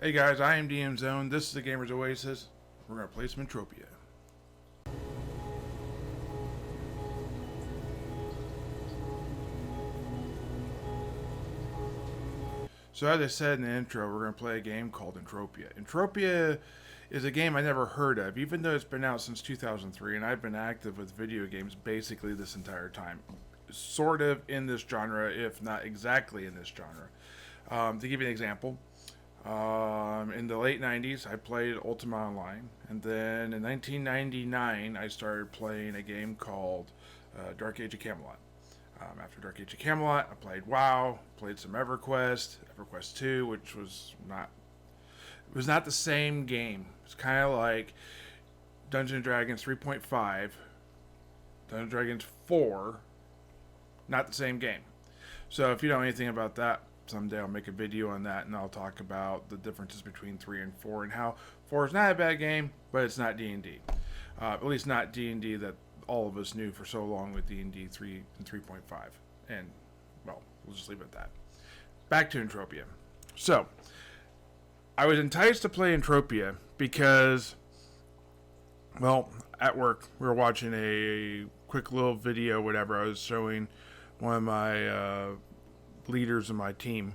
Hey guys, I am DM Zone. This is the Gamers Oasis. We're going to play some Entropia. So as I said in the intro, we're going to play a game called Entropia. Entropia is a game I never heard of, even though it's been out since 2003, and I've been active with video games basically this entire time. Sort of in this genre, if not exactly in this genre. To give you an example, in the late 90s, I played Ultima Online, and then in 1999, I started playing a game called Dark Age of Camelot. After Dark Age of Camelot, I played WoW, played some EverQuest 2, which was not the same game. It's kind of like Dungeons and Dragons 3.5, Dungeons and Dragons 4, not the same game. So if you know anything about that, someday I'll make a video on that, and I'll talk about the differences between 3 and 4 and how 4 is not a bad game, but it's not D&D. At least not D&D that all of us knew for so long with D&D 3 and 3.5. And, well, we'll just leave it at that. Back to Entropia. So, I was enticed to play Entropia because, well, at work, we were watching a quick little video, whatever. I was showing one of my leaders of my team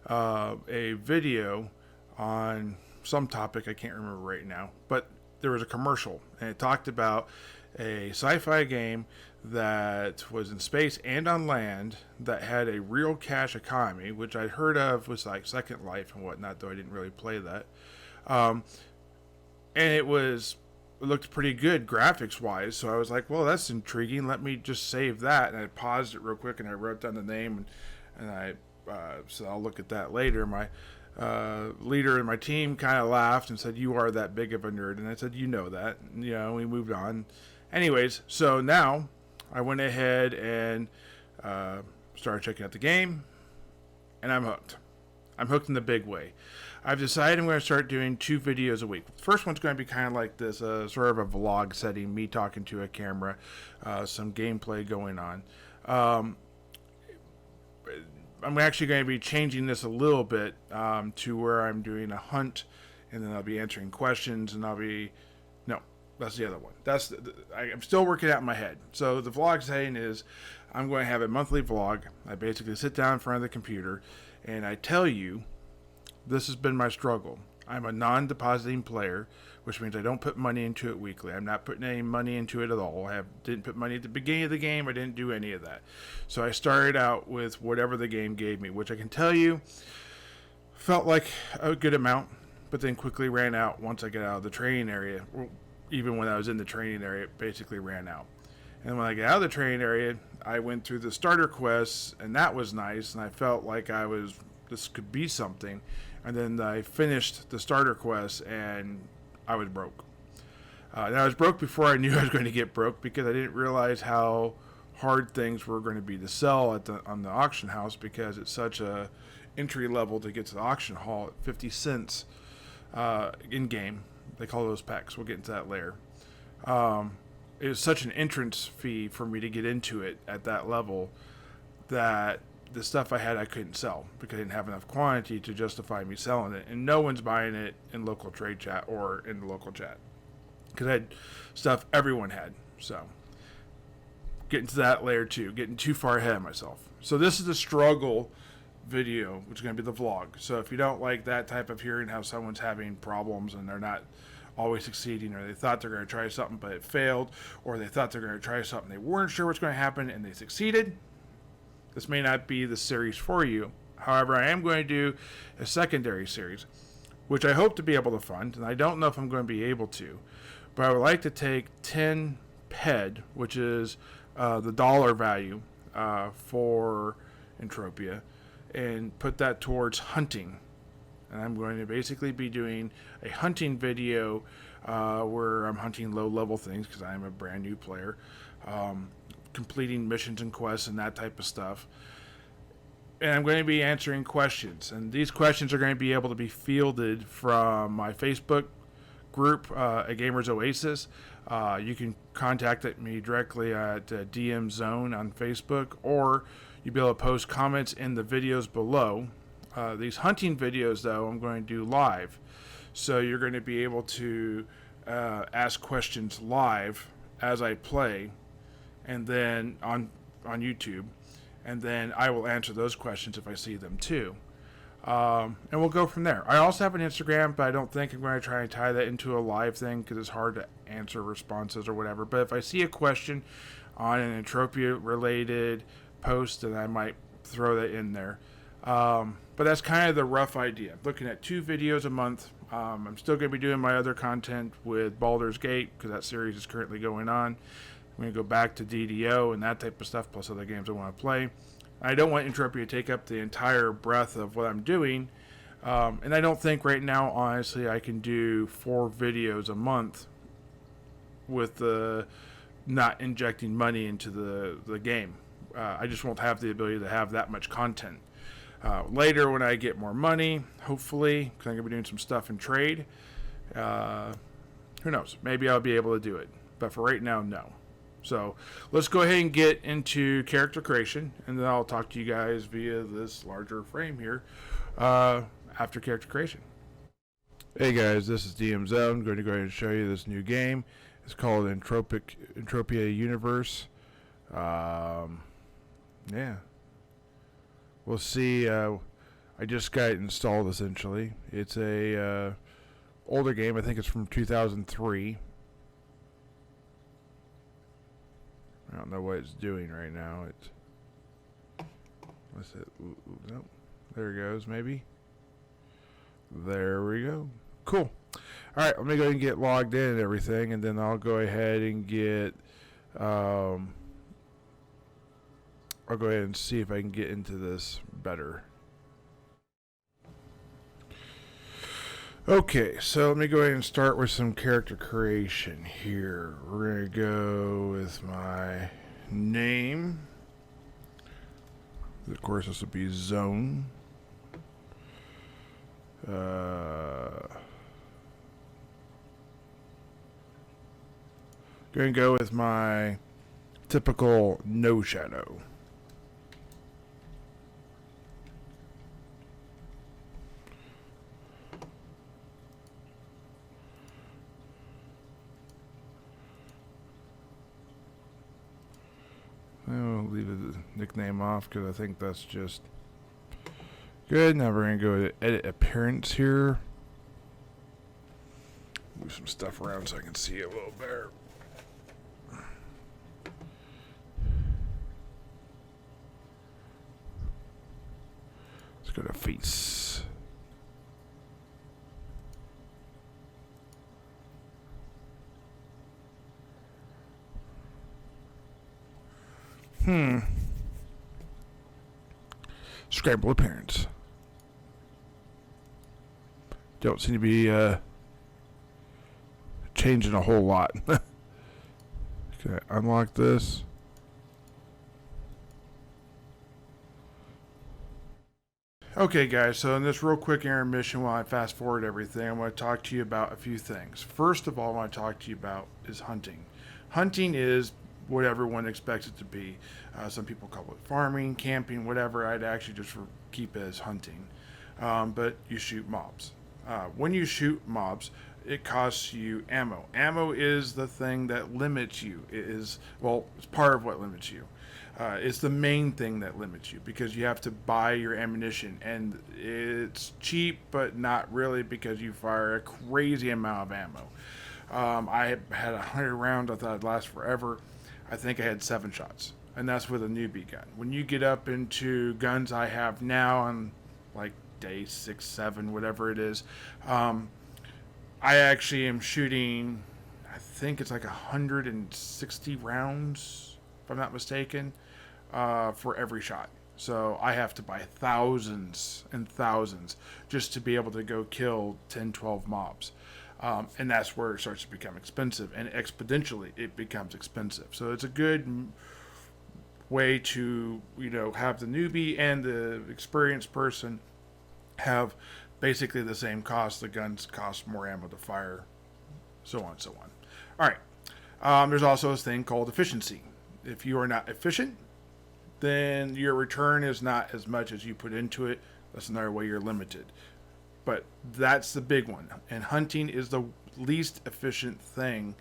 a video on some topic I can't remember right now, but there was a commercial and it talked about a sci-fi game that was in space and on land that had a real cash economy, which I'd heard of was like Second Life and whatnot, though I didn't really play that. And it looked pretty good graphics wise, so I was like, well, that's intriguing, let me just save that. And I paused it real quick and I wrote down the name, and I so I'll look at that later. My leader in my team kind of laughed and said, "You are that big of a nerd," and I said, "You know that." And, we moved on. Anyways, so now I went ahead and started checking out the game, and I'm hooked. I'm hooked in the big way. I've decided I'm going to start doing 2 videos a week. The first one's going to be kind of like this, sort of a vlog setting, me talking to a camera, some gameplay going on. I'm actually going to be changing this a little bit to where I'm doing a hunt, and then I'll be answering questions, and no, that's the other one. I'm still working out in my head. So the vlog saying is I'm going to have a monthly vlog. I basically sit down in front of the computer, and I tell you, this has been my struggle. I'm a non-depositing player, which means I don't put money into it weekly. I'm not putting any money into it at all. Didn't put money at the beginning of the game. I didn't do any of that. So I started out with whatever the game gave me, which I can tell you felt like a good amount, but then quickly ran out once I got out of the training area. Well, even when I was in the training area, it basically ran out. And when I got out of the training area, I went through the starter quests, and that was nice, and I felt like this could be something. And then I finished the starter quest, and I was broke. And I was broke before I knew I was going to get broke, because I didn't realize how hard things were going to be to sell on the auction house, because it's such a entry level to get to the auction hall at 50 cents in game. They call those packs. We'll get into that later. It was such an entrance fee for me to get into it at that level that the stuff I had I couldn't sell because I didn't have enough quantity to justify me selling it, and no one's buying it in local trade chat or in the local chat because I had stuff everyone had. So getting to that layer too, getting too far ahead of myself. So this is the struggle video, which is going to be the vlog. So if you don't like that type of hearing how someone's having problems and they're not always succeeding, or they thought they're going to try something but it failed, or they thought they're going to try something they weren't sure what's going to happen and they succeeded, this may not be the series for you. However, I am going to do a secondary series, which I hope to be able to fund, and I don't know if I'm going to be able to, but I would like to take 10 PED, which is the dollar value for Entropia, and put that towards hunting. And I'm going to basically be doing a hunting video where I'm hunting low-level things because I am a brand new player, completing missions and quests and that type of stuff. And I'm going to be answering questions. And these questions are going to be able to be fielded from my Facebook group, A Gamers Oasis. You can contact me directly at DM Zone on Facebook, or you'll be able to post comments in the videos below These hunting videos, though, I'm going to do live. So you're going to be able to ask questions live as I play, and then on YouTube, and then I will answer those questions if I see them too. And we'll go from there. I also have an Instagram, but I don't think I'm going to try and tie that into a live thing because it's hard to answer responses or whatever. But if I see a question on an Entropia related post, then I might throw that in there. But that's kind of the rough idea. Looking at 2 videos a month. I'm still going to be doing my other content with Baldur's Gate because that series is currently going on. I'm going to go back to DDO and that type of stuff, plus other games I want to play. I don't want Entropia to take up the entire breadth of what I'm doing. And I don't think right now, honestly, I can do 4 videos a month with not injecting money into the game. I just won't have the ability to have that much content. Later, when I get more money, hopefully, because I'm going to be doing some stuff in trade, who knows? Maybe I'll be able to do it. But for right now, no. So let's go ahead and get into character creation, and then I'll talk to you guys via this larger frame here after character creation. Hey guys, this is DMZ. I'm going to go ahead and show you this new game. It's called Entropia Universe. Yeah. We'll see. I just got it installed essentially. It's a older game. I think it's from 2003. I don't know what it's doing right now. What's it? Nope. There it goes, maybe. There we go. Cool. Alright, let me go ahead and get logged in and everything, and then I'll go ahead and get I'll go ahead and see if I can get into this better. Okay, so let me go ahead and start with some character creation here. We're going to go with my name. Of course, this will be Zone. Going to go with my typical no shadow. I'll leave the nickname off because I think that's just good. Now we're going to go to edit appearance here. Move some stuff around so I can see it a little better. Let's go to face. Scramble appearance. Don't seem to be changing a whole lot. Okay, unlock this. Okay guys, so in this real quick intermission while I fast forward everything, I want to talk to you about a few things. First of all, I want to talk to you about is hunting. Hunting is what everyone expects it to be. Some people call it farming, camping, whatever. I'd actually just keep it as hunting. But you shoot mobs. When you shoot mobs, it costs you ammo. Ammo is the thing that limits you. It is, well, it's part of what limits you. It's the main thing that limits you because you have to buy your ammunition, and it's cheap, but not really because you fire a crazy amount of ammo. I had 100 rounds. I thought it'd last forever. I think I had 7 shots, and that's with a newbie gun. When you get up into guns I have now on like day 6, 7, whatever it is, I actually am shooting, I think it's like 160 rounds, if I'm not mistaken, for every shot. So I have to buy thousands and thousands just to be able to go kill 10, 12 mobs. And that's where it starts to become expensive, and exponentially it becomes expensive. So it's a good way to, have the newbie and the experienced person have basically the same cost. The guns cost more ammo to fire, so on and so on. All right. There's also this thing called efficiency. If you are not efficient, then your return is not as much as you put into it That's another way you're limited. But that's the big one. And hunting is the least efficient thing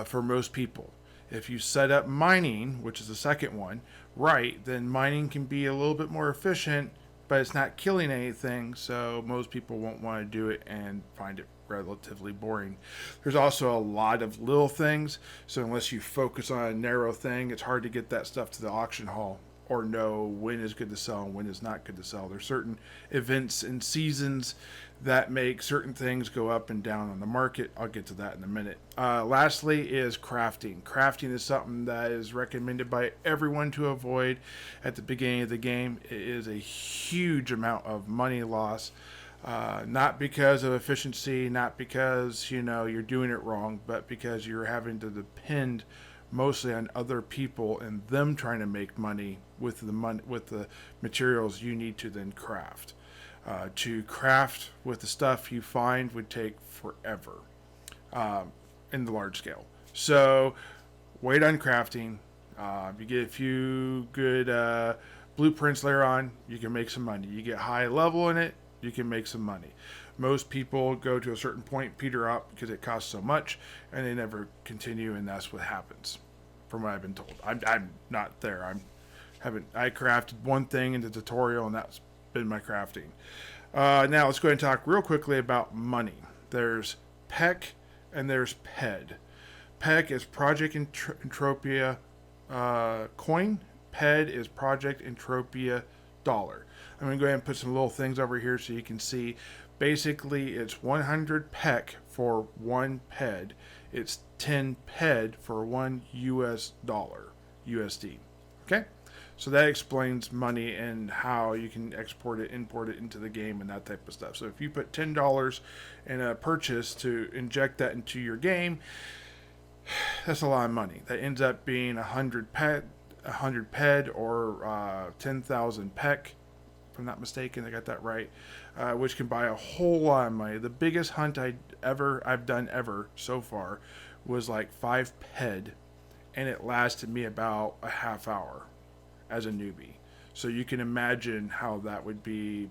for most people. If you set up mining, which is the second one, right, then mining can be a little bit more efficient, but it's not killing anything, so most people won't want to do it and find it relatively boring. There's also a lot of little things, so unless you focus on a narrow thing, it's hard to get that stuff to the auction hall or know when is good to sell and when is not good to sell. There's certain events and seasons that make certain things go up and down on the market. I'll get to that in a minute. Lastly is crafting. Crafting is something that is recommended by everyone to avoid at the beginning of the game. It is a huge amount of money loss. Not because of efficiency, not because you're doing it wrong, but because you're having to depend mostly on other people and them trying to make money with the materials you need to then craft. To craft with the stuff you find would take forever in the large scale. So wait on crafting. You get a few good blueprints later on, you can make some money. You get high level in it, you can make some money. Most people go to a certain point, peter out because it costs so much, and they never continue, and that's what happens, from what I've been told. I'm not there. I crafted one thing in the tutorial, and that's been my crafting. Now let's go ahead and talk real quickly about money. There's PEC and there's PED. PEC is Project Entropia coin. PED is Project Entropia dollar. I'm going to go ahead and put some little things over here so you can see. Basically, it's 100 PEC for one PED. It's 10 PED for $1 US USD. Okay? So that explains money and how you can export it, import it into the game, and that type of stuff. So if you put $10 in a purchase to inject that into your game, that's a lot of money. That ends up being 100 PED or 10,000 PEC, if I'm not mistaken. I got that right, which can buy a whole lot of money. The biggest hunt I've done ever so far was like 5 PED, and it lasted me about a half hour as a newbie. So you can imagine how that would be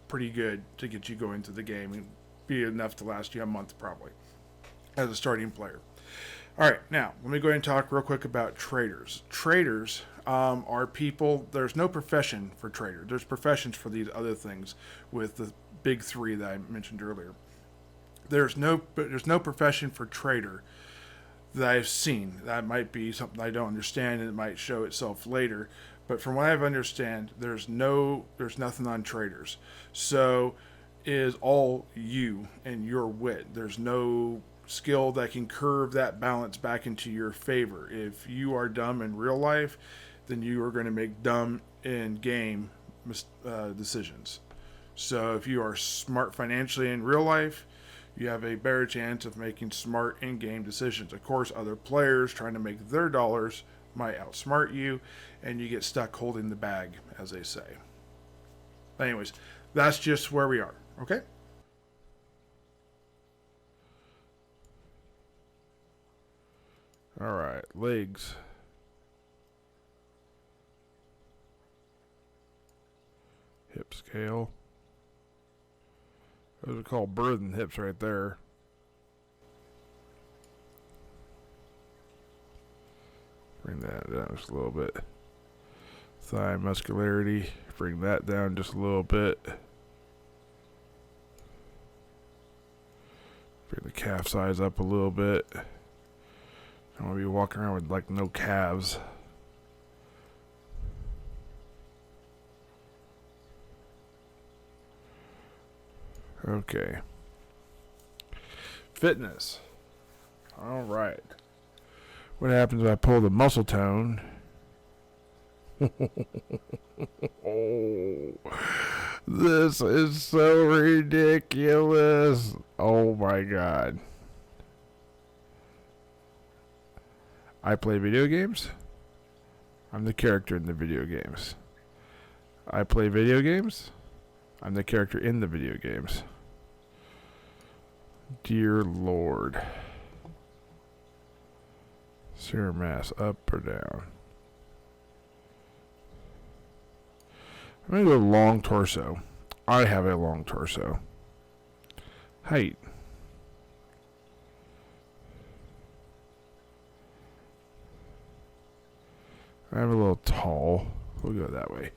pretty good to get you going to the game and be enough to last you a month probably as a starting player. All right, now let me go ahead and talk real quick about traders. Traders are people. There's no profession for trader. There's professions for these other things with the big three that I mentioned earlier. There's no profession for trader that I've seen. That might be something I don't understand, and it might show itself later. But from what I understand, there's nothing on traders. So it is all you and your wit. There's no skill that can curve that balance back into your favor. If you are dumb in real life, then you are going to make dumb in game decisions. So if you are smart financially in real life, you have a better chance of making smart in-game decisions. Of course, other players trying to make their dollars might outsmart you, and you get stuck holding the bag, as they say. Anyways, that's just where we are, okay? All right, legs. Hip scale. Those are called birthing hips right there. Bring that down just a little bit. Thigh muscularity. Bring that down just a little bit. Bring the calf size up a little bit. I don't want to be walking around with like no calves. Okay. Fitness. All right. What happens if I pull the muscle tone? Oh, this is so ridiculous. Oh my God. I play video games. I'm the character in the video games. I play video games. I'm the character in the video games. Dear Lord. Serum mass up or down? I'm going to go long torso. I have a long torso. Height. I'm a little tall. We'll go that way.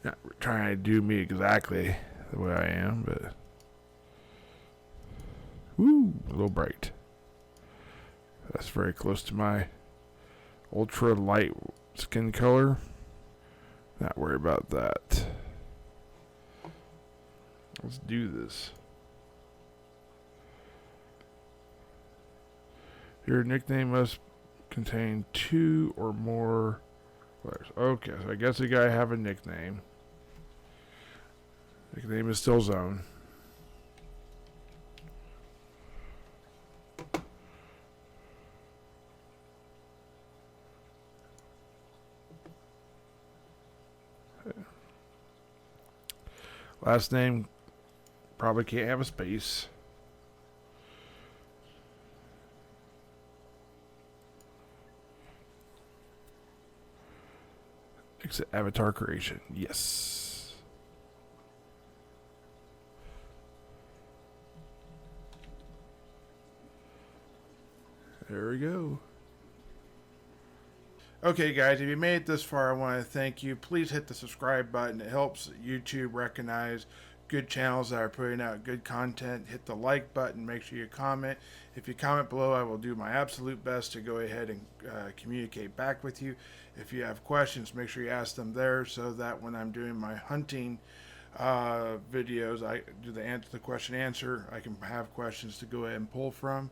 Not trying to do me exactly the way I am, but... Woo! A little bright. That's very close to my ultra light skin color. Not worry about that. Let's do this. Your nickname must contain 2 or more letters. Okay, so I guess the guy have a nickname. Nickname is still Zone. Last name probably can't have a space. Exit avatar creation. Yes. There we go. Okay, guys, if you made it this far, I want to thank you. Please hit the subscribe button. It helps YouTube recognize good channels that are putting out good content. Hit the like button. Make sure you comment. If you comment below, I will do my absolute best to go ahead and communicate back with you. If you have questions, make sure you ask them there so that when I'm doing my hunting videos, I do the question answer. I can have questions to go ahead and pull from.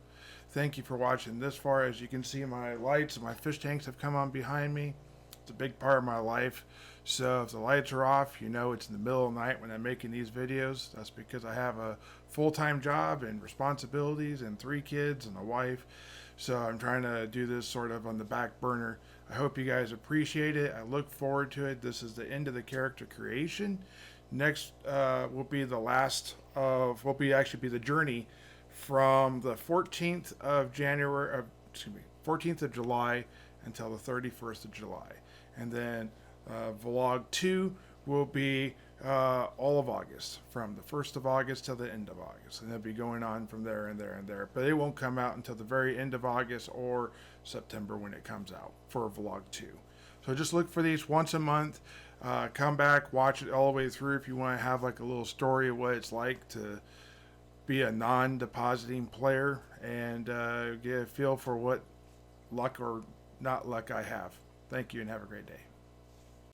Thank you for watching this far. As you can see, my lights and my fish tanks have come on behind me. It's a big part of my life. So if the lights are off, you know it's in the middle of the night when I'm making these videos. That's because I have a full-time job and responsibilities and 3 kids and a wife. So I'm trying to do this sort of on the back burner. I hope you guys appreciate it. I look forward to it. This is the end of the character creation. Next will be the last of, actually be the journey from the 14th of January, 14th of July until the 31st of July. And then vlog 2 will be all of August, from the 1st of August till the end of August. And it'll be going on from there and there and there. But it won't come out until the very end of August or September when it comes out for vlog 2. So just look for these once a month. Come back, watch it all the way through if you want to have like a little story of what it's like to be a non-depositing player and get a feel for what luck or not luck I have. Thank you and have a great day.